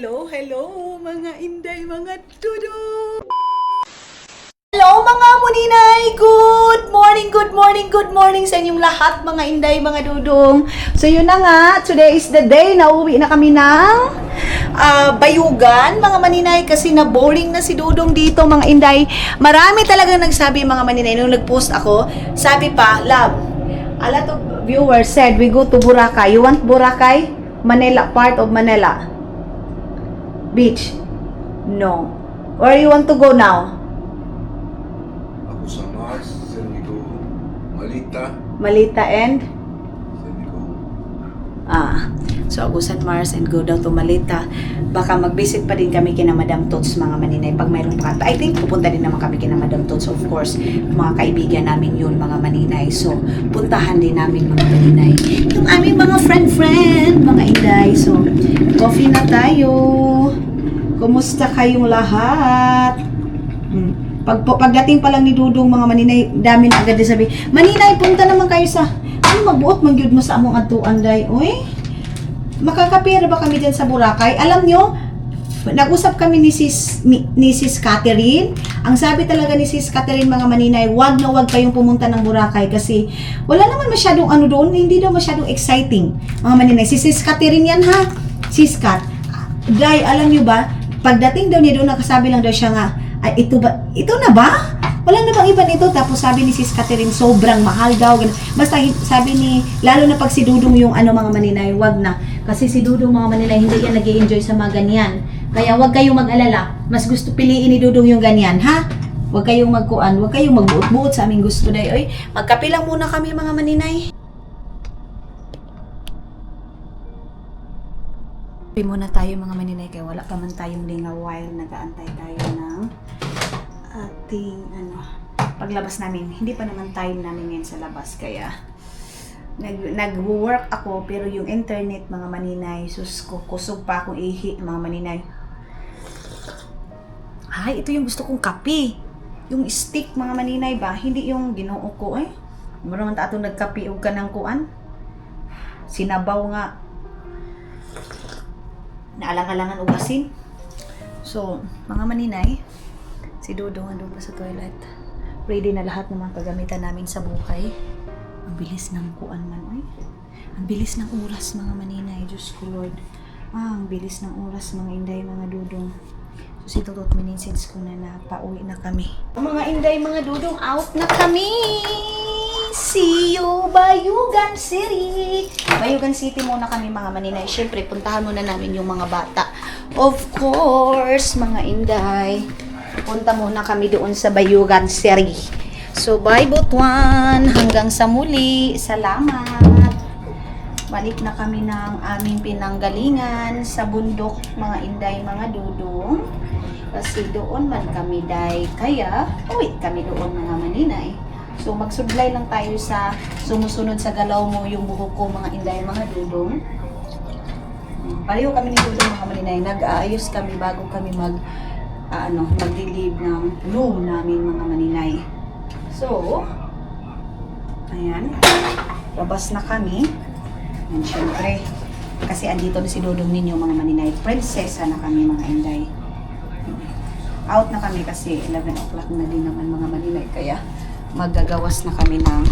Hello, hello mga inday, mga dudo! Hello mga muninay! Good morning, good morning, good morning sa inyong lahat mga inday, mga dudong. So yun na nga, today is the day na uwi na kami ng Bayugan mga maninay kasi na boring na si Dudong dito mga inday. Marami talagang nagsabi mga maninay nung nag-post ako. Sabi pa, love, a lot of viewers said we go to Boracay. You want Boracay? Manila, part of Manila Beach? No. Where you want to go now? Ako sa Mars, sabi ko, Malita, Malita and? sabi ko, So Agusan Mars and go down to Malita. Baka mag-visit pa din kami kina Madam Tots mga maninay pag mayroon pa. I think pupunta din naman kami kina Madam Tots, of course. Mga kaibigan namin yun mga maninay. So puntahan din namin mga maninay. Yung aming mga friend, mga inday. So coffee na tayo. Kumusta kayong lahat? Pagdating pa lang ni Dudong mga maninay, dami na agad din sabi, maninay, punta naman kayo sa, magbuot magyud mo sa among adtuan day. Uy, makakapira ba kami dyan sa Boracay? Alam nyo, nag-usap kami ni Sis Catherine. Ang sabi talaga ni Sis Catherine mga maninay, wag na wag kayong pumunta ng Boracay kasi wala naman masyadong ano doon, hindi daw masyadong exciting mga maninay. Si Sis Catherine yan ha, Sis Cat. Day, alam nyo ba, pagdating daw niya doon, nakasabi lang daw siya nga, ay, ito na ba? Wala na bang iba nito? Tapos sabi ni Sis Catherine, sobrang mahal daw. Basta sabi ni, lalo na pag si Dudong yung mga maninay, wag na. Kasi si Dudong mga maninay, hindi yan nag-i-enjoy sa mga ganyan. Kaya wag kayong mag-alala. Mas gusto piliin ni Dudong yung ganyan, ha? Wag kayong magkuan, wag kayong magbuot-buot sa aming gusto day. Oy, magkape lang muna kami mga maninay. Kape muna tayo mga maninay, kaya wala pa man tayong lingaw while nag-aantay tayo ng ating paglabas namin. Hindi pa naman time namin ngayon sa labas, kaya nag-work ako pero yung internet mga maninay, sus ko, kusog pa akong ihi mga maninay. Ay, ito yung gusto kong kape. Yung stick mga maninay ba, hindi yung ginoo ko eh. Mura man ta atong nagkape og kanang kuan. Sinabaw nga. Naalang-alangan og asin. So, mga maninay, si Dudong andun pa sa toilet. Ready na lahat ng mga kagamitan namin sa buhay. Ang bilis ng kuan man, ay. Ang bilis ng oras, mga maninay. Diyos ko, Lord. Ang bilis ng oras, mga inday, mga Dudong. So, 2 minutes ko na pauwi na kami. Mga inday, mga Dudong, out na kami! See you, Bayugan City! Bayugan City muna kami, mga maninay. Siyempre, puntahan muna namin yung mga bata. Of course, mga inday. Punta muna kami doon sa Bayugan City. So, bye Butuan. Hanggang sa muli. Salamat. Balik na kami ng aming pinanggalingan sa bundok, mga inday, mga Dudong. Kasi doon man kami, day. Kaya, uwi kami doon, mga maninay. So, magsudlay lang tayo sa sumusunod sa galaw mo yung buhok ko, mga inday, mga Dudong. Pareho kami ni Dudong, mga maninay. Nag-aayos kami bago kami mag-relieve ng room namin, mga maninay. So, ayan. Labas na kami. And syempre, kasi andito na si Dudong ninyo, mga maninay. Prinsesa na kami, mga inday. Out na kami kasi 11 o'clock na din naman, mga maninay. Kaya, maggagawas na kami ng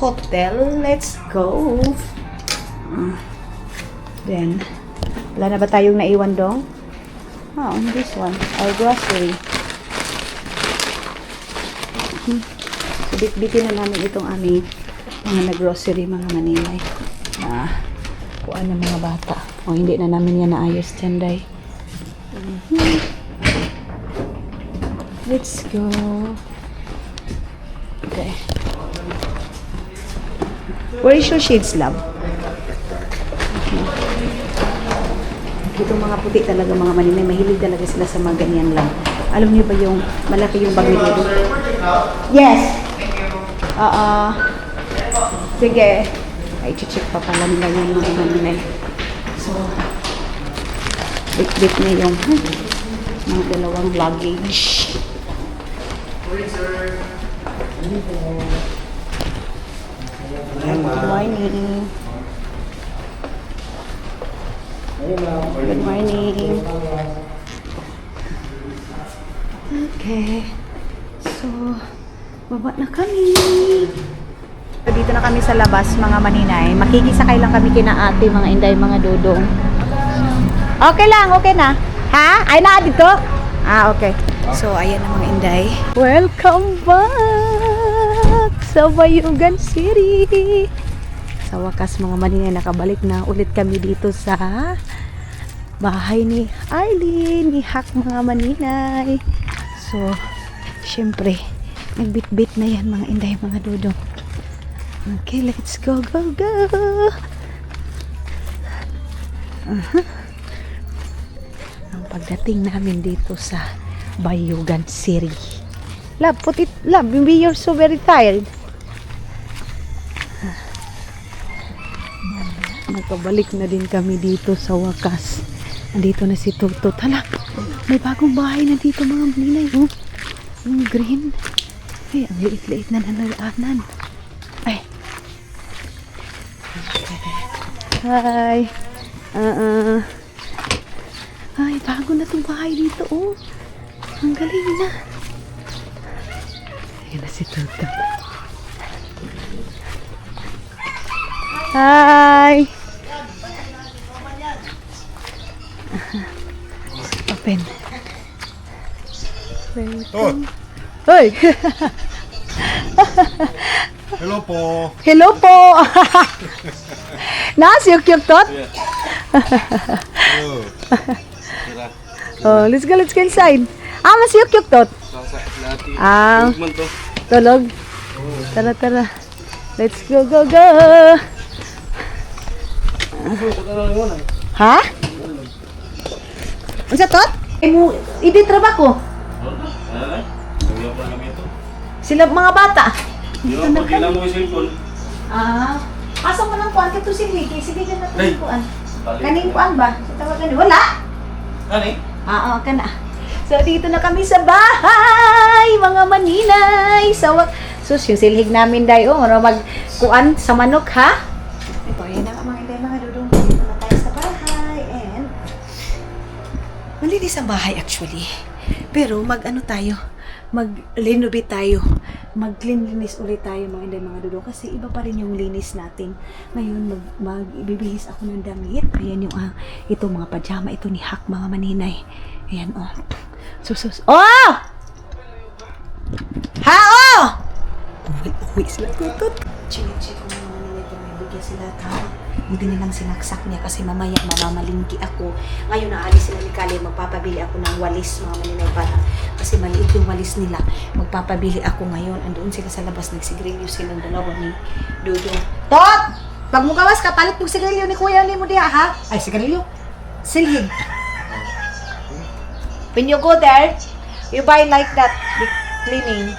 hotel. Let's go! Then, wala na ba tayong naiwan dong? Oh, this one. Our grocery. So, bit-bitin na namin itong aming mga grocery, mga maninay. Kuhaan ng mga bata. O, hindi na namin yan naayos dyan, day. Let's go. Okay. Where is your shades, love? Itong mga puti talaga, mga maninay, mahilig talaga sila sa mga ganyan lang. Alam niyo ba yung malaki yung bag nito? Yes! Sige. Ay, check pa pala nila yan, mga maninay. So, bit-bit na yung mga dalawang luggage. Good morning. Good morning. Okay. So, baba na kami. Dito na kami sa labas, mga maninay. Makikisakay lang kami kina ate, mga inday, mga dudong. Okay lang, okay na. Ha? Ay na dito? Ah, okay. So, ayan na mga inday. Welcome back sa Bayugan City. Sa wakas mga maninay, nakabalik na ulit kami dito sa bahay ni Arlene, ni Hak mga maninay. So, syempre, nagbit-bit na yan mga inday, mga dudong. Okay, let's go, go, go. Ang pagdating namin dito sa Bayugan City. Love, put it, love, maybe you're so very tired. Nakabalik na din kami dito sa wakas. Andito na si Tutot. Hala, may bagong bahay na dito mga maninay. Oh. Yung green. Ay, ang liit-liit na nalalanan. Ay. Hi. Ay, bago na itong bahay dito. Oh. Ang galing na. Ayan na si Tutot. Hi. Open. Tot! Hoy! Hello po! Hello po! Nasiyok-yok tot? Hello! Oh, let's go inside. Ah, masiyok-yok tot? Ah, tulog? Tara. Let's go. Ha? Unsa tot? Idi trabaho. Sila mga bata. Dito na kami. Ah, asa mo nang kuan ka to sige ka na to kuan. Kaning kuan ba? Tawag kani wala. Kani? Oo, kana. So dito na kami sa bahay, mga maninay. Sus, yung silhig namin day ano mag kuan sa manok ha? Ito yan ang mga inday, mga dudong. Dito na tayo sa bahay and malinis ang bahay actually. Pero mag-ano tayo, mag-renovate tayo, maglinis ulit tayo mga inday, mga dudong. Kasi iba pa rin yung linis natin. Ngayon, magbibihis ako ng damit. Ayan yung, ito mga pajama, ito ni Hak mga maninay. Ayan, oh. Sus. Oh! Ha, oh! Uwi sila tutot. Chinig-check ko mga maninay kung may bigyan sila tao. Hindi nilang sinaksak niya kasi mamaya mamamalingki ako. Ngayon naalis sila ni Kali, magpapabili ako ng walis mga maninay para kasi maliit yung walis nila. Magpapabili ako ngayon. Andoon sila sa labas, nagsigrilyo silang dalawa ni Dodo. Tot! Pag mo gawas ka, palit mo sigrilyo ni Kuya ni mo diha ha? Ay, sigrilyo? Silhig. When you go there, you buy like that, the cleaning.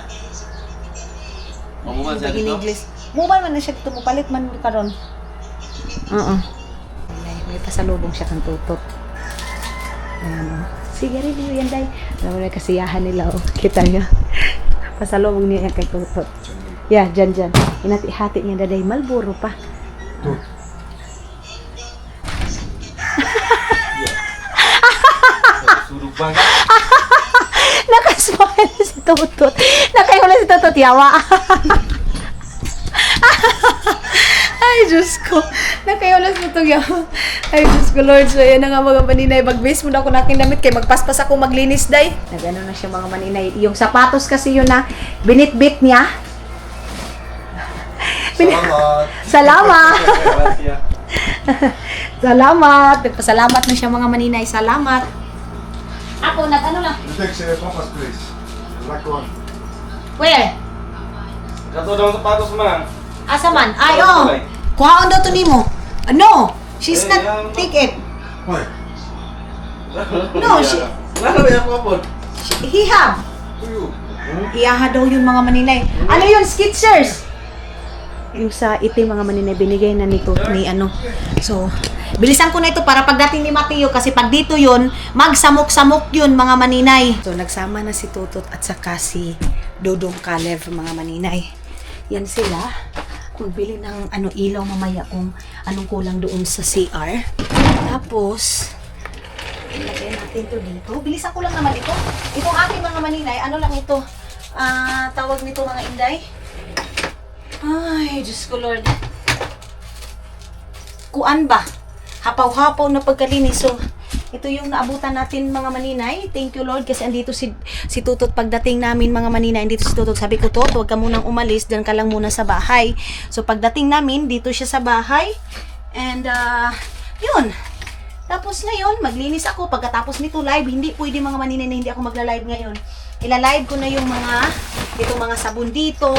Mamuman siya dito? Mubal man na siya dito, mupalit man karon. Oo. May pasalubong siya kang tutot. Ayan o. Sige rin yun yan, day. Alam mo na kasiyahan nila o. Kita niya. Pasalubong niya yan kay tutot. Yeah, dyan. Hinati-hati niya, day. Malburo pa. Surug ba ka? Nakasmile na si tutot. Nakayo na si tutot, yawa. Ay, Diyos ko. Nakayolas mo itong yawa. Ay, Diyos ko, Lord. So, yan na nga mga maninay. Mag-base mo na ako na aking damit. Kaya magpaspas ako maglinis, day. Nagano na siya mga maninay. Yung sapatos kasi yun na binit-bit niya. Salamat! Salamat. Nagpasalamat na siya mga maninay. Salamat. Ako, nag-ano lang. Next, Papa's place. Black one. Where? Kato daw ang sapatos man. Asa man? Ay, oh. Kuhaon daw to nimo. No, she's not take it. Why? No, Lalo ba ako kapon? he have. Tuyo. Iyaha daw yun mga maninay. Ano yun? Skitsers? Yung sa itim mga maninay, binigay na nito ni ano. So, bilisan ko na ito para pagdating ni Mateo kasi pag dito yun, magsamok-samok yun mga maninay. So, nagsama na si Tutot at saka si Dodong Kalev mga maninay. Yan sila. Magbili ng ilaw mamaya kung anong kulang doon sa CR. Tapos, ilagay natin natin to dito. Bilisan ko lang naman ito. Itong ating mga maninay, ano lang ito? Tawag nito mga inday. Ay, Diyos ko Lord. Kuan ba? Hapaw-hapaw na pagkalinis. So, ito yung naabutan natin mga maninay. Thank you Lord kasi andito si Tutot pagdating namin mga maninay. Andito si Tutot. Sabi ko, Tot, huwag ka munang umalis. Diyan ka lang muna sa bahay. So pagdating namin, dito siya sa bahay. And yun. Tapos ngayon, maglinis ako. Pagkatapos nito live, hindi pwede mga maninay na hindi ako magla-live ngayon. Ila-live ko na yung itong mga sabon dito.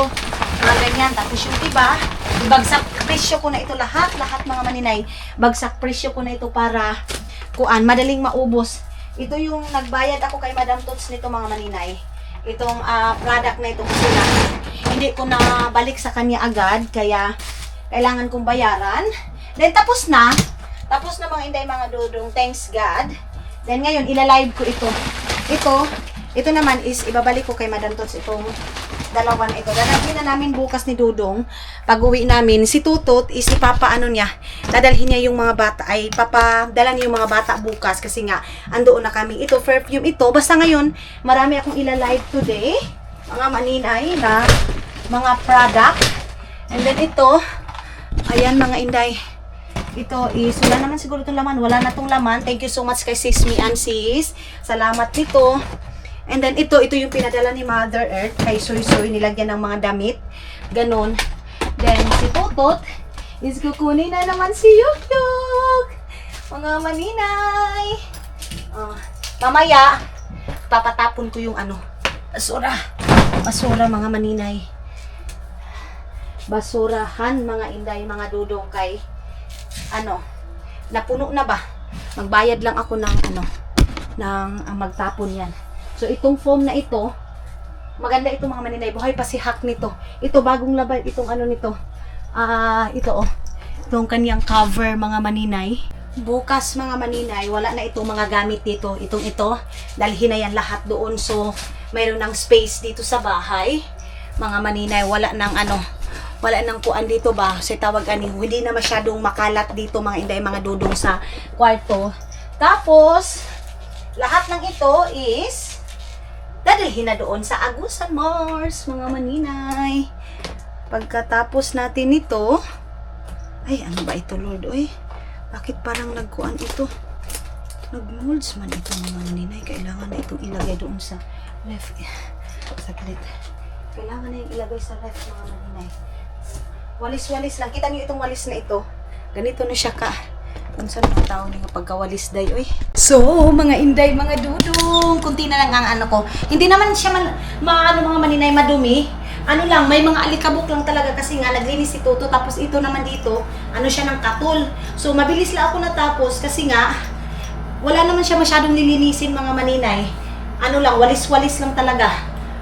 Mga ganyan. Tapos yung iba, ibagsak presyo ko na ito lahat mga maninay. Bagsak presyo ko na ito para madaling maubos. Ito yung nagbayad ako kay Madam Tots nito mga maninay. Itong product na ito kasi hindi ko na balik sa kanya agad kaya kailangan kong bayaran. Then tapos na mga inday mga dudong, thanks God. Then ngayon ila-live ko ito. Ito naman is ibabalik ko kay Madam Tots itong dalawa na ito. Dadalhin na namin bukas ni Dudong. Pag-uwi namin, si Tutot is dadalhin niya yung mga bata, papadala niya yung mga bata bukas kasi nga, andoon na kami. Ito, perfume ito. Basta ngayon, marami akong ila-live today. Mga maninay na mga product. And then ito, ayan mga inday. Ito is, wala naman siguro itong laman. Wala na itong laman. Thank you so much kay Sis Me and Sis. Salamat nito. And then ito yung pinadala ni Mother Earth kay Soy Soy, nilagyan ng mga damit. Ganon. Then si Tutot is kukunin na naman si Yuk Yuk. Mga maninay. Mamaya, papatapon ko yung basura mga maninay. Basurahan mga inday, mga dudong kay napuno na ba? Magbayad lang ako ng magtapon yan. So, itong foam na ito, maganda ito mga maninay. Buhay pa si Hack nito. Ito, bagong labay. Itong nito. Itong kanyang cover mga maninay. Bukas mga maninay, wala na itong mga gamit dito. Ito, dalhin na yan lahat doon. So, mayroon ng space dito sa bahay. Mga maninay, wala nang kuan dito ba? Kasi tawag hindi na masyadong makalat dito mga inday, mga dudong sa kwarto. Tapos, lahat ng ito is dadalhin na doon sa Agusan Mars, mga maninay. Pagkatapos natin ito, ay, ano ba ito, Lord? Oy, bakit parang nagkuan ito? Nag-molds man ito, mga maninay. Kailangan na itong ilagay doon sa left. Saglit. Kailangan na yung ilagay sa left, mga maninay. Walis-walis lang. Kita niyo itong walis na ito. Ganito na siya ka. Kung saan mga tao nga pagkawalis day, oy. So, mga inday, mga dudong, kunti na lang ang ko. Hindi naman siya mga maninay madumi. May mga alikabok lang talaga kasi nga naglinis si Toto. Tapos ito naman dito, siya ng katul. So, mabilis lang ako natapos kasi nga, wala naman siya masyadong nilinisin mga maninay. Walis-walis lang talaga.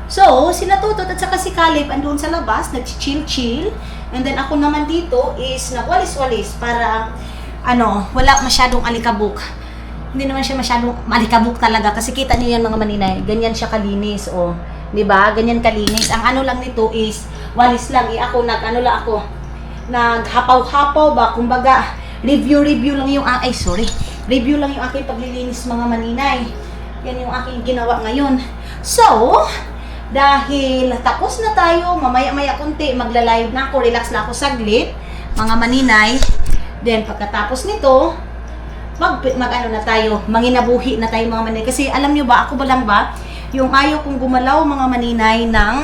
So, sina Tutot at saka si Caleb andun sa labas, nag-chill-chill. And then ako naman dito is nagwalis-walis para wala masyadong alikabok. Hindi naman siya masyadong alikabok talaga kasi kita niyo yan mga maninay. Ganyan siya kalinis, oh. 'Di ba? Ganyan kalinis. Ang lang nito is walis lang. Ako naghapaw-hapaw ba, kumbaga review lang yung review lang yung aking paglilinis mga maninay. Yan yung aking ginawa ngayon. So, dahil tapos na tayo, mamaya-maya konti magla-live na ako, relax na ako saglit, mga maninay. Then, pagkatapos nito, na tayo, manginabuhi na tayo mga maninay. Kasi alam nyo ba, ako ba lang ba, yung ayaw kong gumalaw mga maninay ng,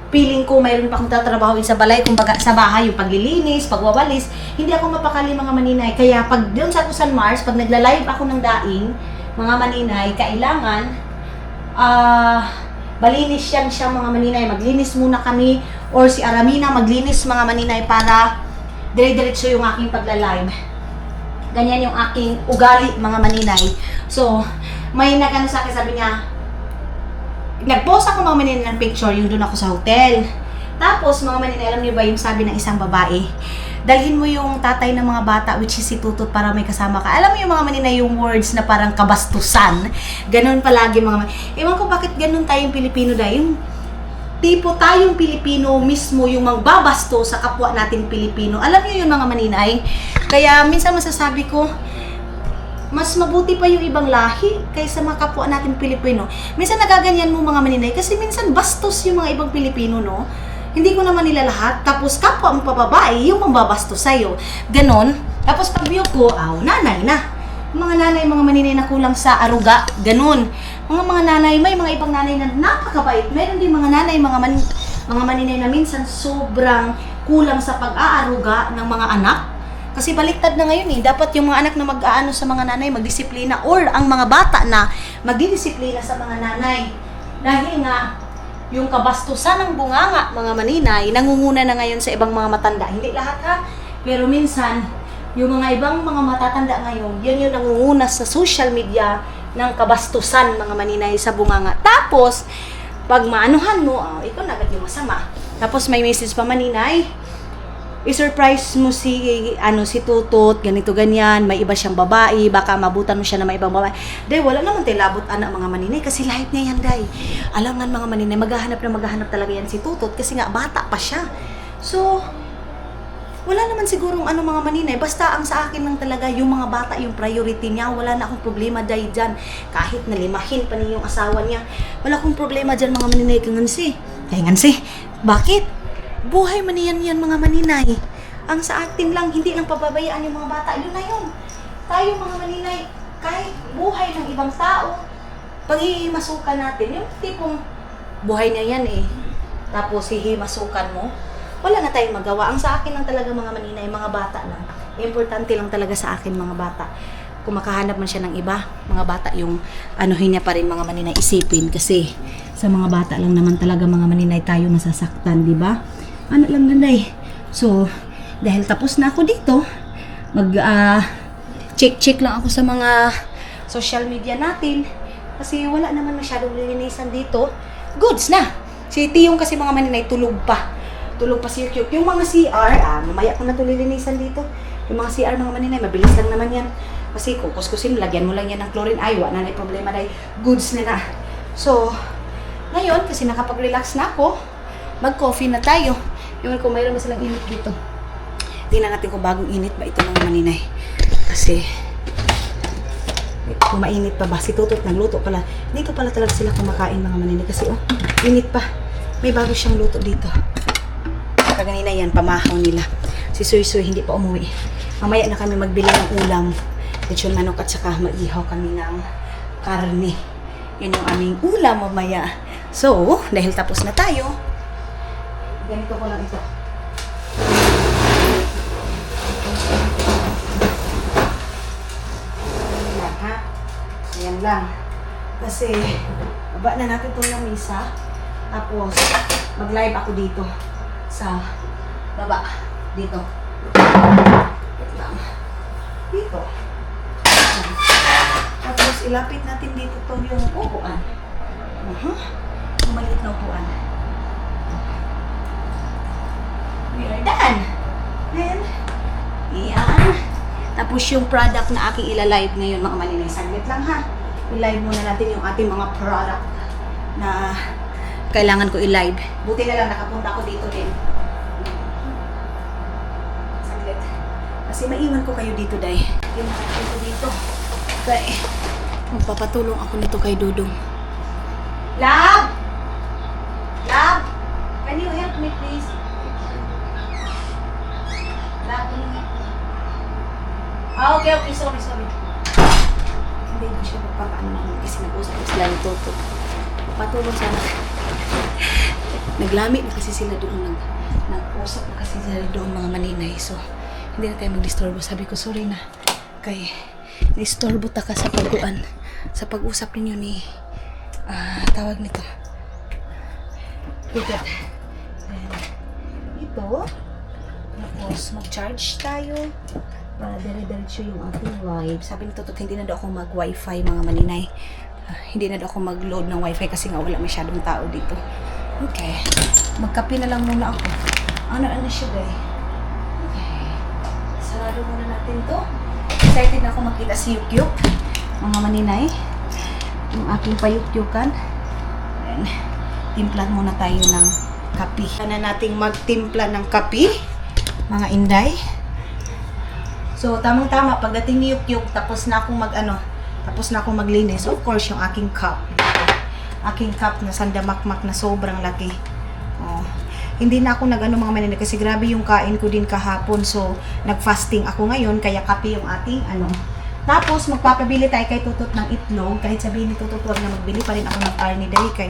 feeling ko mayroon pa akong tatrabahoin sa balay, kumbaga sa bahay, yung paglilinis, pagwawalis, hindi ako mapakali mga maninay. Kaya pag doon sa Agusan Mars, pag nagla-live ako ng daing, mga maninay, kailangan, malinis yan siya mga maninay. Maglinis muna kami, or si Aramina maglinis mga maninay para dire-diretso yung aking pagla-live. Ganyan yung aking ugali mga maninay. So, may sa akin, sabi niya, nag-post ako mga maninay ng picture, yung doon ako sa hotel. Tapos mga maninay, alam niyo ba yung sabi ng isang babae? Dalhin mo yung tatay ng mga bata, which is si Tutot, para may kasama ka. Alam mo yung mga maninay, yung words na parang kabastusan. Ganun palagi mga maninay. Ewan ko bakit ganun tayong Pilipino dahil. Yung tipo tayong Pilipino mismo yung magbabasto sa kapwa natin Pilipino. Alam niyo yun mga maninay. Kaya minsan masasabi ko, mas mabuti pa yung ibang lahi kaysa mga kapwa natin Pilipino. Minsan nagaganyan mo mga maninay kasi minsan bastos yung mga ibang Pilipino, no? Hindi ko naman nila lahat. Tapos kapwa mo pababae, yung mambabastos sa'yo. Ganon. Tapos pag view ko, nanay na. Mga nanay, mga maninay na kulang sa aruga. Ganon. Mga nanay, may mga ibang nanay na napakabait. Meron din mga nanay, mga maninay na minsan sobrang kulang sa pag-aaruga ng mga anak. Kasi baliktad na ngayon dapat yung mga anak na mag-aano sa mga nanay, magdisiplina, or ang mga bata na magdidisiplina sa mga nanay. Dahil nga, yung kabastusan ng bunganga, mga maninay, nangunguna na ngayon sa ibang mga matanda. Hindi lahat ha, pero minsan, yung mga ibang mga matatanda ngayon, yun yung nangunguna sa social media ng kabastusan, mga maninay, sa bunganga. Tapos, pag maanuhan mo, ikaw na agad yung masama. Tapos may message pa, maninay, i-surprise mo si Tutot, ganito ganyan, may iba siyang babae, baka mabutan mo siya na may ibang babae. Day, wala naman labot anak mga maninay kasi live niya yan, day. Alangan mga maninay, maghahanap talaga yan si Tutot kasi nga bata pa siya. So, wala naman sigurong mga maninay, basta ang sa akin lang talaga yung mga bata yung priority niya. Wala na akong problema dahil dyan. Kahit nalimahin pa niya yung asawa niya, wala akong problema dyan mga maninay. Kangansi, bakit? Buhay maniyan yan mga maninay. Ang sa atin lang, hindi lang pababayaan yung mga bata. Yun na yun. Tayo mga maninay, kahit buhay ng ibang tao, paghihimasukan natin, yung tipong buhay niya yan tapos hihimasukan mo, wala na tayong magawa. Ang sa akin lang talaga mga maninay, mga bata lang. Importante lang talaga sa akin mga bata. Kung makahanap man siya ng iba, mga bata yung niya pa rin mga maninay isipin. Kasi sa mga bata lang naman talaga mga maninay tayo nasasaktan, di ba? Lang nanay. So, dahil tapos na ako dito, check lang ako sa mga social media natin. Kasi wala naman masyadong lilinisan dito. Goods na. Si Tiyong kasi mga maninay tulog pa. Tulog pa si Yukyuk. Yung mga CR, mamaya ko na ito lilinisan dito. Yung mga CR mga maninay, mabilis lang naman yan. Kasi kukuskusin, lagyan mo lang yan ng chlorine. Ay, wala na problema dahil goods na. So, ngayon, kasi nakapag-relax na ako, mag-coffee na tayo. Yung kung mayroon na silang init dito. Tingnan natin kung bagong init ba ito mga maninay. Kasi, kung mainit pa ba, si Tutot nagluto pala. Dito pala talaga sila kumakain mga maninay. Kasi init pa. May bago siyang luto dito. Kaganina yan, pamahaw nila. Si Suy hindi pa umuwi. Mamaya na kami magbili ng ulam. Lechon manok at saka mag-ihaw kami ng karne. Yun yung aming ulam mamaya. So, dahil tapos na tayo, ganito ko lang ito. Ayan lang, ha? Ayan lang. Kasi, baba na natin itong lamisa. Tapos, mag-live ako dito. Sa baba. Dito. Wait lang. Dito. Tapos, ilapit natin dito to yung upuan. Yung maliit na upuan. We are done. Then, iyan. Tapos yung product na aking ilalive ngayon, mga maninay, saglit lang ha. I-live muna natin yung ating mga product na kailangan ko i-live. Buti na lang nakapunta ako dito din. Saglit. Kasi maiwan ko kayo dito, day. Yung ko dito. Okay. Magpapatulong ako nito kay Dudong. Love! Love! Can you help me please? Okay, sorry. Hindi ko siya magpapaano naman kasi nag-usap sila ni Toto. Patulong sana. Naglamit na kasi sila doon. Nag-usap na kasi sila doon mga maninay. So, hindi na tayo mag-disturbo. Sabi ko, sorry na. Kay, disturbo ta ka sa pag-uan. Sa pag-usap ninyo ni, tawag nito. Ito. Ito. Tapos, mag-charge tayo. Para dire-diretso yung ating live. Sabi ni Tutot, hindi na daw ako mag-wifi mga maninay. Hindi na daw ako mag-load ng wifi kasi nga wala masyadong tao dito. Okay. Magkape na lang muna ako. Ano siya guys? Okay. Sarado muna natin to. Excited na ako makita si Yukyuk. Mga maninay. Yung aking payukyukan. And, timplan muna tayo ng kape. Sana nating magtimpla ng kape. Mga inday. So, So, tamang-tama, pagdating ni Yukyuk, tapos na akong maglinis. Of course, yung aking cup. Aking cup na sandamakmak na sobrang laki. Oh. Hindi na ako nag-ano mga maninay kasi grabe yung kain ko din kahapon. So, nag-fasting ako ngayon, kaya kape yung ating ano. Tapos, magpapabili tayo kay Tutot ng itlog. Kahit sabihin ni Tutot, huwag na magbili pa rin ako ng karne dahil kay...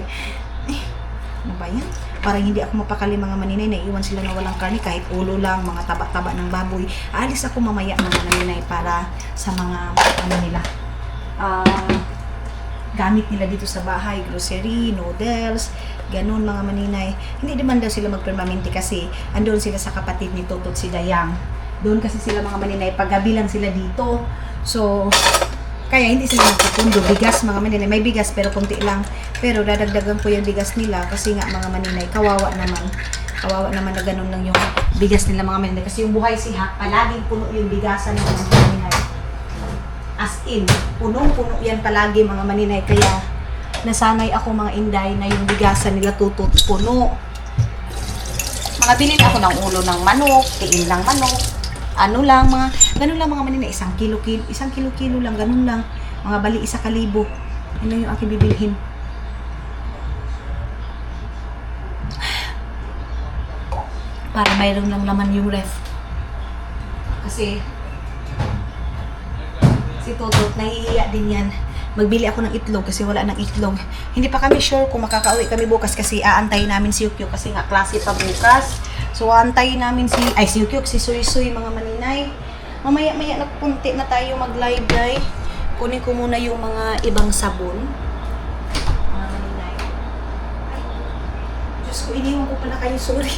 ano ba yan? Parang hindi ako mapakali mga maninay, naiiwan sila na walang karne kahit ulo lang, mga taba-taba ng baboy. Aalis ako mamaya mga maninay para sa mga ano nila. Gamit nila dito sa bahay, grocery, noodles, ganun mga maninay. Hindi naman daw sila magpermanente kasi andun sila sa kapatid ni Tutot si Dayang. Doon kasi sila mga maninay, paggabi lang sila dito. So, kaya hindi sila magpupundo. Bigas mga maninay, may bigas pero konti lang. Pero dadagdagan ko yung bigas nila kasi nga mga maninay, kawawa naman. Kawawa naman na ganun lang yung bigas nila mga maninay. Kasi yung buhay siha, palaging puno yung bigasan ng mga maninay. As in, punong-puno yan palagi mga maninay. Kaya nasanay ako mga inday na yung bigasan nila Tutot puno. Mga bilhin ako ng ulo ng manok, tiin ng manok, ano lang mga, ganun lang mga maninay, isang kilo lang, ganun lang. Mga bali 1,000. Ano yung aking bibilhin? Para mayroon lang laman yung ref. Kasi si Tutot, nahihiya din yan. Magbili ako ng itlog kasi wala ng itlog. Hindi pa kami sure kung makakauwi kami bukas kasi aantayin namin si Yukyuk kasi nga klase pa bukas. So aantayin namin si Yukyuk, si Suy Suy mga maninay. Mamaya-maya na punti na tayo mag-live day. Kunin ko muna yung mga ibang sabon. Mga maninay. Ay, Diyos ko, iniwan ko pala kayo, sorry.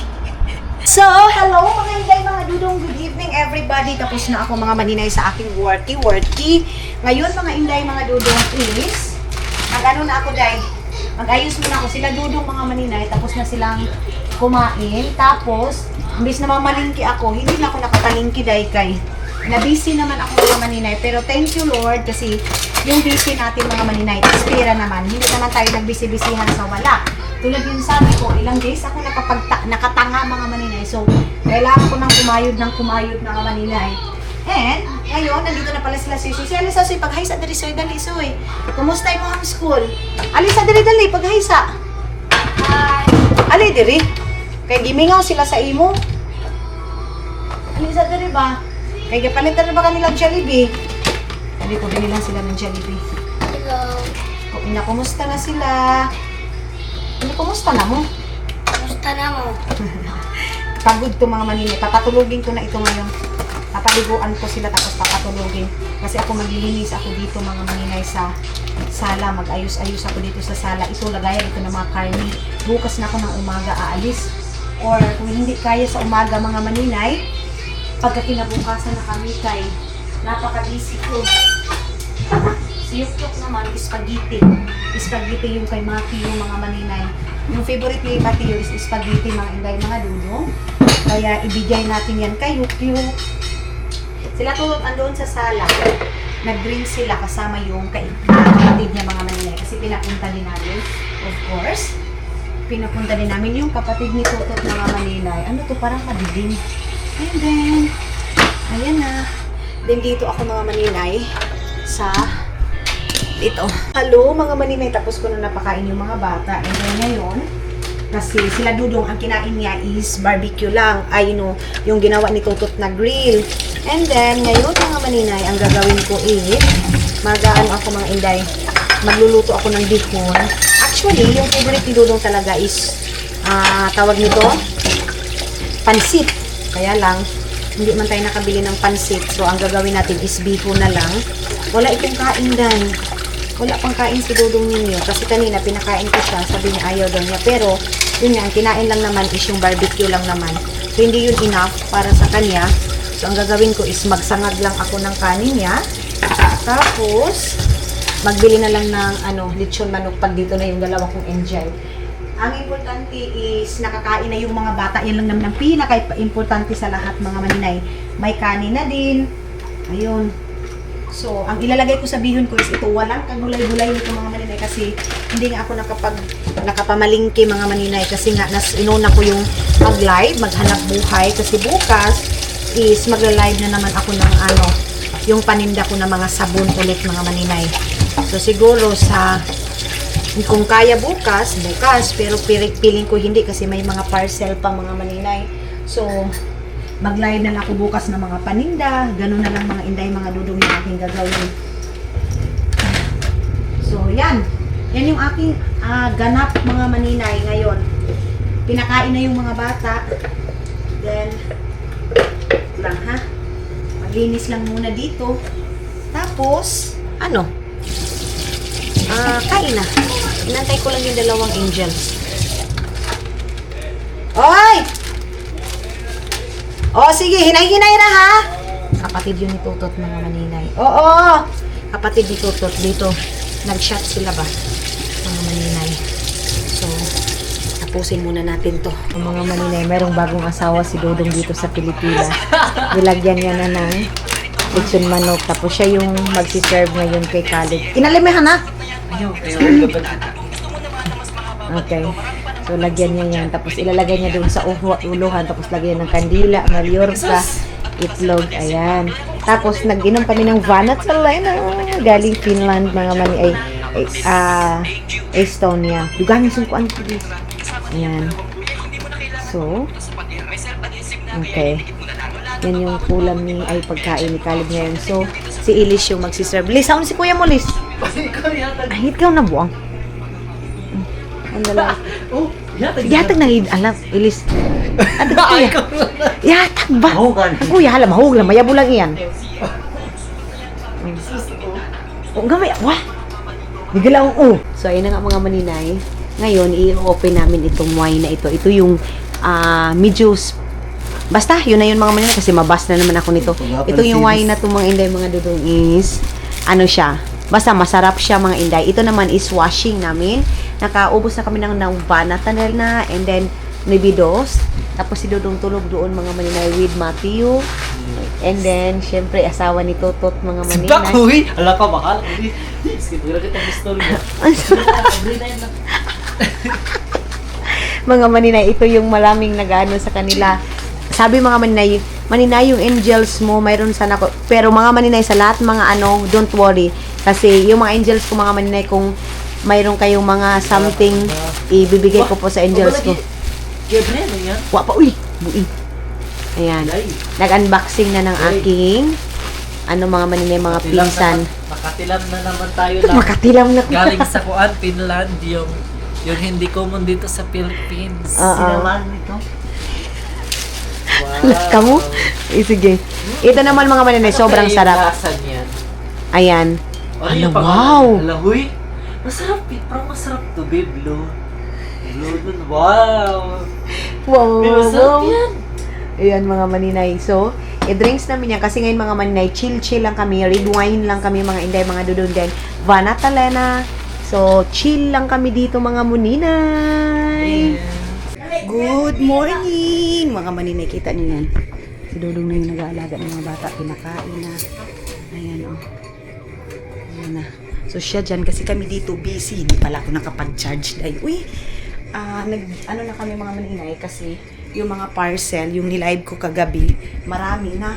So, hello mga inday, mga dudong, good evening everybody. Tapos na ako mga maninay sa aking worky. Ngayon mga inday, mga dudong is, mag-ano na ako day, mag-ayos muna ako. Sila dudong mga maninay, tapos na silang kumain. Tapos, imbis na mamalingki ako, hindi na ako nakatalingki day kay. Na-busy naman ako mga maninay, pero thank you Lord kasi yung busy natin mga maninay, inspira naman. Hindi naman tayo nagbisi-bisihan sa wala. Tulad yung sabi ko, ilang days ako nakatanga mga maninay. So, kailangan ko ng kumayod mga maninay. And, ngayon, nandito na pala sila si Suy. Si Alisa, Suy, paghaysa dali, Suy, dali, Suy. Kumusta yung mga school? Alisa, dali, paghaysa. Hi. Ali, diri. Kaya gimingaw sila sa imo. Alisa, dali ba? Kaya gapalitan na ba kanilang Jollibee? Dali ko, binilang sila ng Jollibee. Hello. Kumusta na sila? Kumusta na mo? Kumusta na mo? Pagod to mga maninay. Papatulogin ko na ito ngayon. Papaliguan ko sila tapos papatulogin. Kasi ako maglilinis ako dito mga maninay sa sala. Mag-ayos-ayos ako dito sa sala. Ito lagayan ito ng mga karne. Bukas na ako ng umaga aalis. Or kung hindi kaya sa umaga mga maninay, pagka kinabukasan na kami kay napaka-busy ko. Si Yukyuk naman, spaghetti. Spaghetti yung kay Maki, yung mga maninay. Yung favorite ni Maki is spaghetti, mga inday, mga dudong. Kaya ibigay natin yan kay Yukyuk. Sila tulad andoon sa sala. Nag-drink sila kasama yung kapatid niya mga maninay. Kasi pinapunta din namin, of course. Pinapunta din namin yung kapatid ni Tutot mga maninay. Ano to, parang madilim. And then, ayan na. Then dito ako mga maninay sa ito. Hello mga maninay, tapos ko na napakain yung mga bata. And then ngayon, kasi sila dudong ang kinain niya is barbecue lang. Ay, yung ginawa ni Tutot na grill. And then, ngayon mga maninay, ang gagawin ko is, mag-ano ako mga inday, magluluto ako ng bihon. Actually, yung favorite ni Dudong talaga is, tawag nito, pansit. Kaya lang, hindi man tayo nakabili ng pansit. So, ang gagawin natin is bihon na lang. Wala itong kain dan. Wala pang kain si Dudong ninyo. Kasi kanina, pinakain ko siya. Sabi niya, ayaw daw niya. Pero, yun nga, ang kinain lang naman is yung barbecue lang naman. So, hindi yun enough para sa kanya. So, ang gagawin ko is magsangag lang ako ng kanin niya. Tapos, magbili na lang ng lechon manok pag dito na yung dalawa kong enjoy. Ang importante is nakakain na yung mga bata. Yan lang naman ang pinaka-importante sa lahat mga maninay. May kanin na din. Ayun. So, ang ilalagay ko sa bihon ko is ito. Walang kagulay-gulay nito mga maninay kasi hindi nga ako nakapamalingki mga maninay kasi nga inuna ko yung mag-live, maghanap buhay kasi bukas is magla-live na naman ako ng yung paninda ko na mga sabon ulit mga maninay. So siguro kung kaya bukas, pero piling ko hindi kasi may mga parcel pa mga maninay. So mag-live na lang ako bukas ng mga paninda, ganun na lang mga inday, mga dudong yung aking gagawin. So yan yung aking ganap mga maninay ngayon. Pinakain na yung mga bata. Then lang ha, maglinis lang muna dito. Tapos kain na. Inantay ko lang yung dalawang angels. Oy! Oh, sige, hinay-hinay na ha. Kapatid yun ni Tutot mga maninay. Oo! Kapatid ni Tutot dito. Nag-shot sila ba? Mga maninay. So, tapusin muna natin to. Ang mga maninay, merong bagong asawa si Dodong dito sa Pilipinas. Nilagyan niya na ng lechon manok. Tapos siya yung magsi-serve ngayon kay Khalid. Inalimehan na? Okay. So, lagyan niya yan. Tapos, ilalagay niya doon sa uluhan. Tapos, lagyan ng kandila, maliorka, itlog. Ayan. Tapos, nag-inom kami ng Vanat Salena. Galing Finland, mga mani. Estonia. Dugaming sungkuan ko dito. Ayan. So, okay. Yan yung ulam pagkain ni Khalid ngayon. So, si Ilis yung magsiserve. Liz, saan si kuya mo, Liz? Ay, ikaw na buwang. Ano lang? Oh, Yatag na alam, Ilis. Atag kuya. Yatag ba? Kuya, halam, mahug lang. Mayabo lang iyan. O, gamay. Wah! Bigla akong So, ayun na nga mga maninay. Ngayon, i-open namin itong wine na ito. Ito yung medyo basta, yun na yun mga maninay kasi mabas na naman ako nito. Ito yung wine na itong mga inday, mga dudong is siya. Basta masarap siya mga inday. Ito naman is washing namin. Nakaubos na kami ng Vanat na and then Nibidos. Tapos si Dudong tulog doon mga maninay with Matthew. And then, syempre, asawa ni Totot mga maninay. Bakuy! Ala ka, bakal. Siguro kita gusto rin. Mga maninay, ito yung malaming nag-ano sa kanila. Sabi mga maninay yung angels mo, mayroon sana ko. Pero mga maninay, sa lahat mga don't worry. Kasi yung mga angels ko mga maninay, kung mayroon kayong mga something, ibibigay ko po sa angels ko. Wapa, uy! Buing. Ayan. Nag-unboxing na ng aking mga maninay, mga pinsan. Makatilam na naman tayo lang. Makatilam na. Galing sa Kuan, Finland, yung hindi common dito sa Philippines. Sinamahan nito. Wow. Kamu? Sige. Ito naman mga maninay, sobrang sarap. Lasan yan. Ayan. Yung Wow! Alahoy! Masarap, parang masarap to, babe. Blue dun. Wow! Wow! Masarap yan. Ayan mga maninay. So, i-drinks namin yan kasi ngayon mga maninay, chill lang kami, red wine lang kami mga inday, mga dudong din. Vanat Salena. So, chill lang kami dito mga muninay. Good morning! Mga maninay, kita niyo yan. Si Dudong na yung nag-aalaga ng mga bata, pinakain na. Ayan Ayan na. So, siya dyan kasi kami dito busy. Hindi pala ako nakapag-charge dahil. Uy! Na kami mga maninay kasi yung mga parcel, yung nilive ko kagabi, marami na.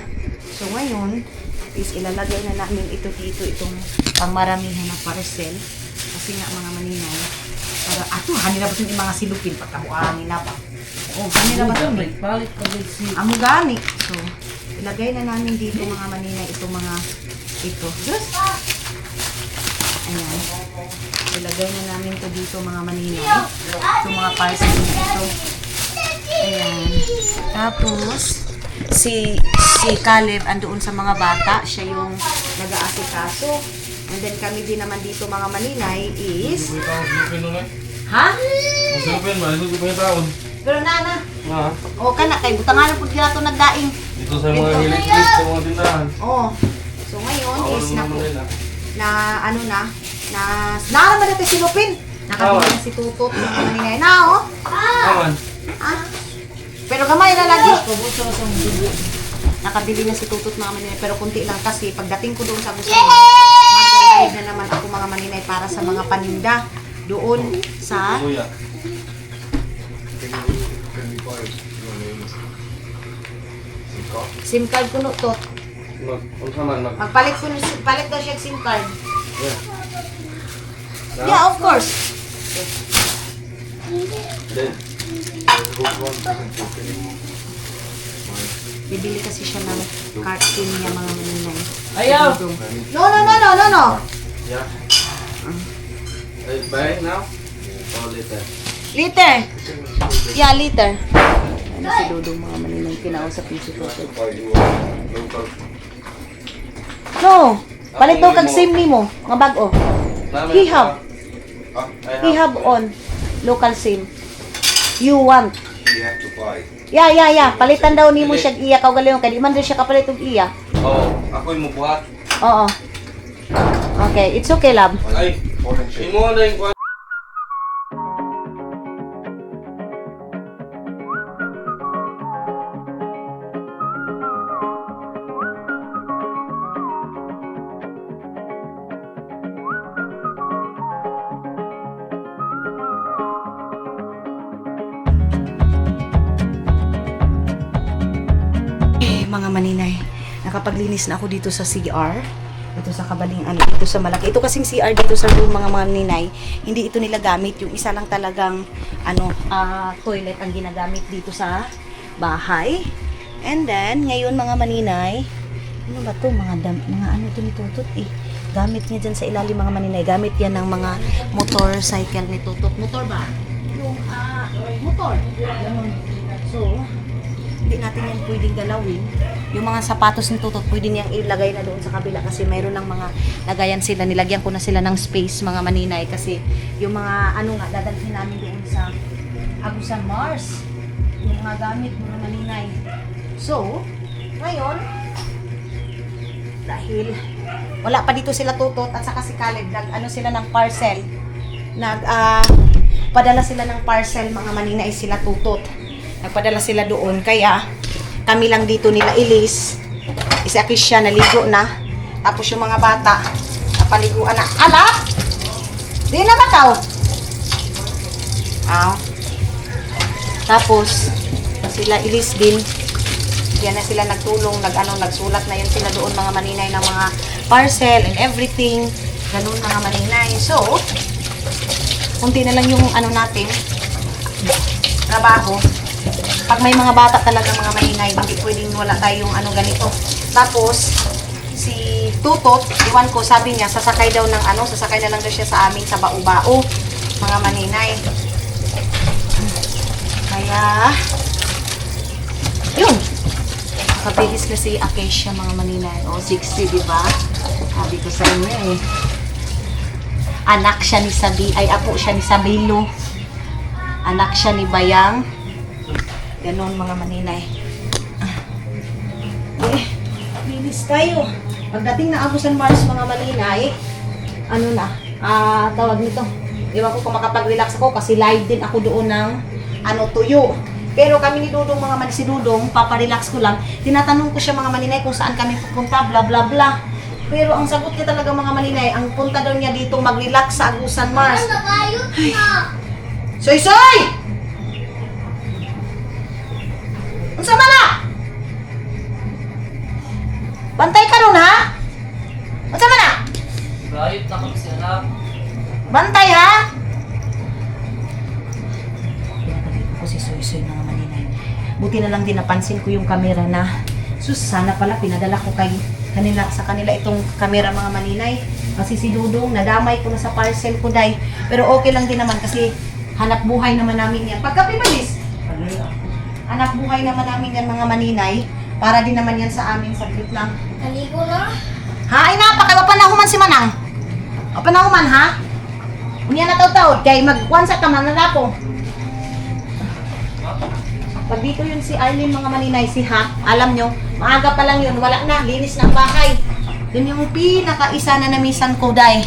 So ngayon, is ilalagay na namin ito dito, itong pangmaramihan na parcel. Kasi nga mga maninay, para, hanila ba yung mga silupin, pagkabuangin na ba? Hanila ba ito? Amo gani. So, ilagay na namin dito mga maninay, itong mga, ito. Ayan. Ilagay na namin ito dito mga maninay. Itong mga parcel dito. Ayan. Tapos, si Caleb andoon sa mga bata. Siya yung nag-aasikaso. And then kami din naman dito mga maninay is... Ha? Pero nana. O ka na, kay butangan po dito nagdaing. Dito sa mga hilig-hilig sa mga tindahan. So ngayon is naman natin si Lupin. Nakabili na si Tutot ng maninay na, Awan. Pero gamay na lagi. Nakabili na si Tutot mga maninay, pero kunti lang kasi pagdating ko doon sa gusto mag-live na naman ako mga maninay para sa mga paninda doon sa Kuya. SIM card kuno to. Unsa man Magpalit palit daw siya SIM card. Yeah, of course. Bibili kasi siya ng card SIM niya mga maninay. Ayaw. No. Yeah. Buy it now? Or later? Liter. Yeah, liter. Ano si Dudong mga maninay kinausap yung si Toto. No. Palit daw kag SIM nimo, nga bag-o. He have on local SIM. You want. You have to buy. Yeah. Palitan daw nimo siya iya kag galiyon kay di man daw siya kapalit og iya. Oh, ako yung buhat. Oo. Okay, it's okay, love. Ay, imo na yung Mga maninay, nakapaglinis na ako dito sa CR. Ito sa kabaling ito sa malaki. Ito kasing CR dito sa room mga maninay. Hindi ito nila gamit. Yung isa lang talagang toilet ang ginagamit dito sa bahay. And then, ngayon mga maninay, ano ba to? Mga ano to ni Tutot eh. Gamit niya dyan sa ilalim mga maninay. Gamit yan ng mga motorcycle ni Tutot. Motor ba? Yung motor. Ganun. So, hindi natin yan pwedeng galawin. Yung mga sapatos ni Tutot, pwede niyang ilagay na doon sa kabila kasi mayroon ng mga lagayan sila. Nilagyan ko na sila ng space, mga maninay, kasi yung mga dadalhin namin doon sa Agusan Mars. Yung mga gamit, mga maninay. So, ngayon, dahil wala pa dito sila Tutot at saka si Caleb, sila ng parcel. Padala sila ng parcel, mga maninay, sila Tutot. Nagpadala sila doon, kaya kami lang dito nila ilis. Isa siya naligo na. Tapos yung mga bata, napaliguan na. Ala! Di na bataw! Tapos, sila ilis din. Yan na sila nagtulong, nagsulat na yun sila doon mga maninay ng mga parcel and everything. Ganun mga maninay. So, kunti na lang yung natin, trabaho. Pag may mga bata talaga mga maingay, hindi pwedeng wala tayong ganito. Tapos, si Tutot, iwan ko, sabi niya, sasakay daw ng sasakay na lang daw siya sa amin sa Bao-Bao, mga maninay. Kaya, yun. Kapihis kasi Acacia mga maninay. O, 60, di ba? Sabi ko sa inyo eh. Anak siya ni apo siya ni Sabilo. Anak siya ni Bayang. Ganon mga maninay. Bilis tayo. Pagdating na Agusan Mars mga maninay, tawag nito. Iwan ko kung makapag-relax ako kasi live din ako doon ng tuyo. Pero kami ni Dudong mga maninay, si Dudong, paparelax ko lang. Tinatanong ko siya mga maninay kung saan kami pupunta, bla bla bla. Pero ang sagot niya talaga mga maninay, ang punta daw niya dito mag-relax sa Agusan Mars. Soy! Unsa man na? Bantay ka ron ha? Unsa man na? Right na kami sila. Bantay ha? Pinagalit ko si Soy mga maninay. Buti na lang din napansin ko yung camera na sana pala pinadala ko sa kanila itong camera mga maninay. Kasi si Dudong nadamay ko na sa parcel ko day. Pero okay lang din naman kasi hanap buhay naman namin yan. Pagkapi malis? Anak buhay naman namin yan mga maninay. Para din naman yan sa amin, saglit lang. Naligo na? Ha? Ay na, panahuman si Manang. Panahuman ha? Unya na taw-taw, kay magwansa ka man na po. Pag dito yun si Arlene mga maninay, si Ha, alam nyo, maaga pa lang yun, wala na, linis ng bahay. Yun yung pinaka-isa na namisan ko, day.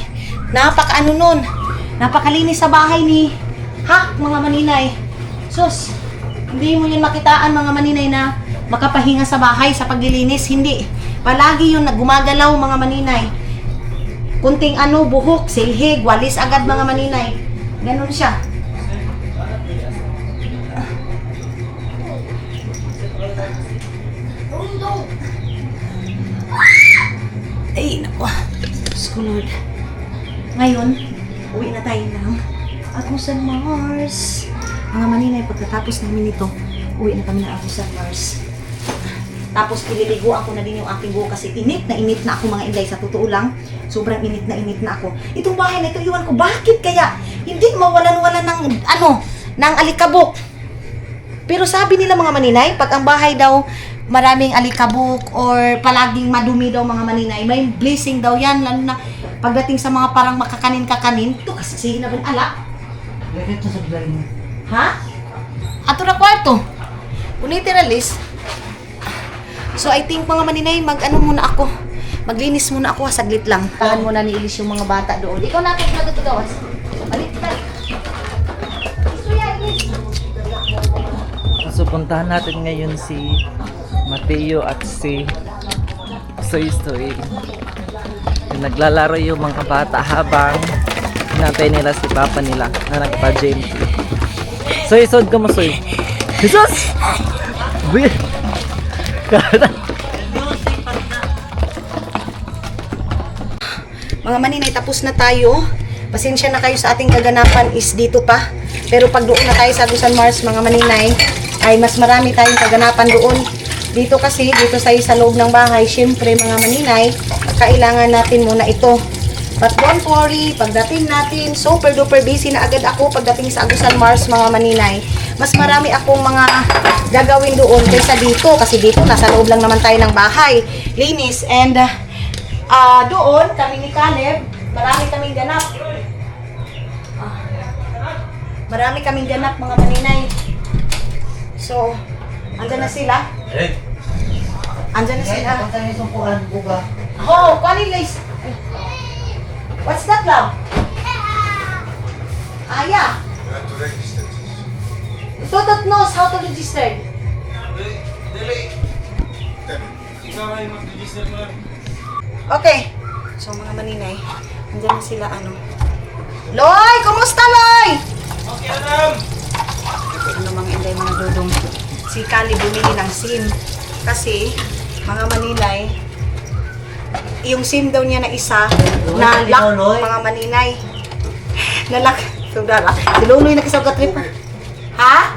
Napakalinis sa bahay ni Ha, mga maninay. Sus, hindi mo yun makitaan mga maninay na makapahinga sa bahay sa paglilinis. Hindi. Palagi yun gumagalaw mga maninay. Kunting buhok, silhig, walis agad mga maninay. Ganun siya. Ay, naku. Diyos ko, Lord. Ngayon, uwi na tayo ng Agusan Mars. Mga maninay, pagkatapos namin ito, uwi na kami ng Agusan Mars. Tapos, pililiguan ko na din yung aking buhok kasi init na ako mga inday. Sa totoo lang, sobrang init na ako. Itong bahay na ito, iwan ko, bakit kaya hindi mawalan-walan ng alikabok? Pero sabi nila mga maninay, pag ang bahay daw maraming alikabok or palaging madumi daw mga maninay, may blessing daw yan, lalo na pagdating sa mga parang makakanin-kakanin. Ito kasi sige na ba, ala? Lagay ito sa blind mo. Ha? Ato na kwarto. Uniteralis. So I think mga maninay, muna ako. Maglinis muna ako, saglit lang. Tahan muna ni Ilis yung mga bata doon. Ikaw na ako nagtutugawas. Balik. Suya, Ilis. So puntahan natin ngayon si Mateo at si Soy. Naglalaro yung mga bata habang hinantay nila si papa nila na nagpa-gym. Soy, sod ka mo, Soy. Jesus! Weird! Mga maninay, tapos na tayo. Pasensya na kayo sa ating kaganapan is dito pa. Pero pag doon na tayo sa Agusan Mars, mga maninay, ay mas marami tayong kaganapan doon. Dito kasi, dito sa loob ng bahay, syempre mga maninay, kailangan natin muna ito. But don't worry, pagdating natin, super duper busy na agad ako pagdating sa Agusan Mars, mga maninay. Mas marami akong mga gagawin doon kaysa dito. Kasi dito, nasa loob lang naman tayo ng bahay. Linis. And doon, kami ni Caleb, marami kaming ganap. Marami kaming ganap, mga maninay. So, andyan na sila. Andyan na sila. Punta niyo sa puan, buga. Oh, kunin guys. What's that, love? Yeah. Totot knows how to register. Okay. So, mga maninay, andyan na sila, Loy! Kumusta, Loy? Okay, madam. Mga inday, mga dudong. Si Kali bumili ng SIM. Kasi, mga maninay, yung SIM daw niya na isa, na lock, mga maninay. Na lock. Sudara. Si Luloy nakisagat trip. Ha?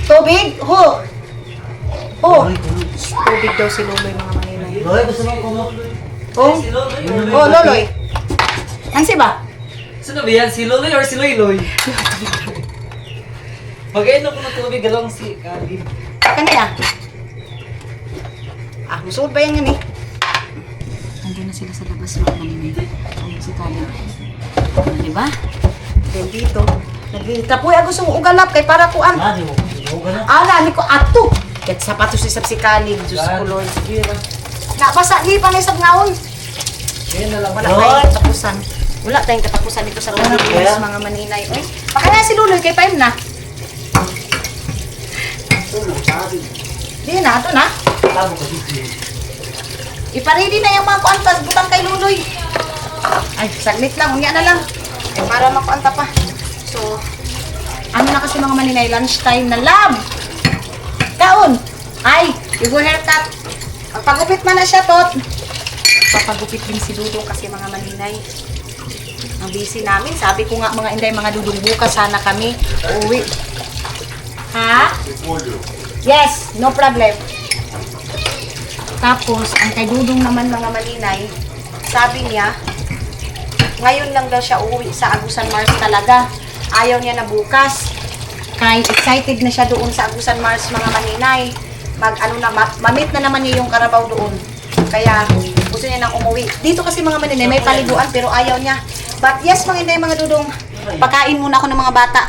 Tubig? Ho? Tubig daw si Luloy, mga maninay. Loy, gusto mo kumot? Oh, Loloy. Ansi ba? Sino ba yan? Si Loloy or si Loy-Loy? Pag-inom ko ng tubig, galong si Kali. Kanila. Musuod ba yan eh? Nandiyan na sila sa labas, mga maninay. Ayun si Kali. Diba? Then dito, nagtapoy ako sa ugalap kay para kuan. Di mo. Nani ko ato. Ket sapatos si Sabsikali, Diyos ko Lord. Sige na. Nabasa ni pa na isang naon. Ngayon na lang. Wala tayong katapusan. Wala tayong katapusan dito sa loob ng mga maninay. Oy, pakaya si Luloy kay Paim na. Di na, ato na. Iparedy na yung mga kuantas, butang kay Luloy. Ay, saglit lang, unya na lang. Ay, para makuanta pa. So, na kasi mga maninay, lunchtime na lab. Kaon! Ay, you go haircut. Pagpagupit man na siya, Tot. Papagupit din si Dudong kasi mga maninay. Ang busy namin. Sabi ko nga mga inday, mga Dudong, bukas sana kami uuwi. Ha? Yes, no problem. Tapos, ang kay Dudong naman mga maninay, sabi niya, ngayon lang daw siya uuwi sa Agusan Mars talaga. Ayaw niya na bukas. Kaya excited na siya doon sa Agusan Mars mga maninay. Mamit na naman niya yung karabaw doon. Kaya gusto niya nang umuwi. Dito kasi mga maninay may paliguan pero ayaw niya. But yes mga inday, mga dudong, pakain muna ako ng mga bata.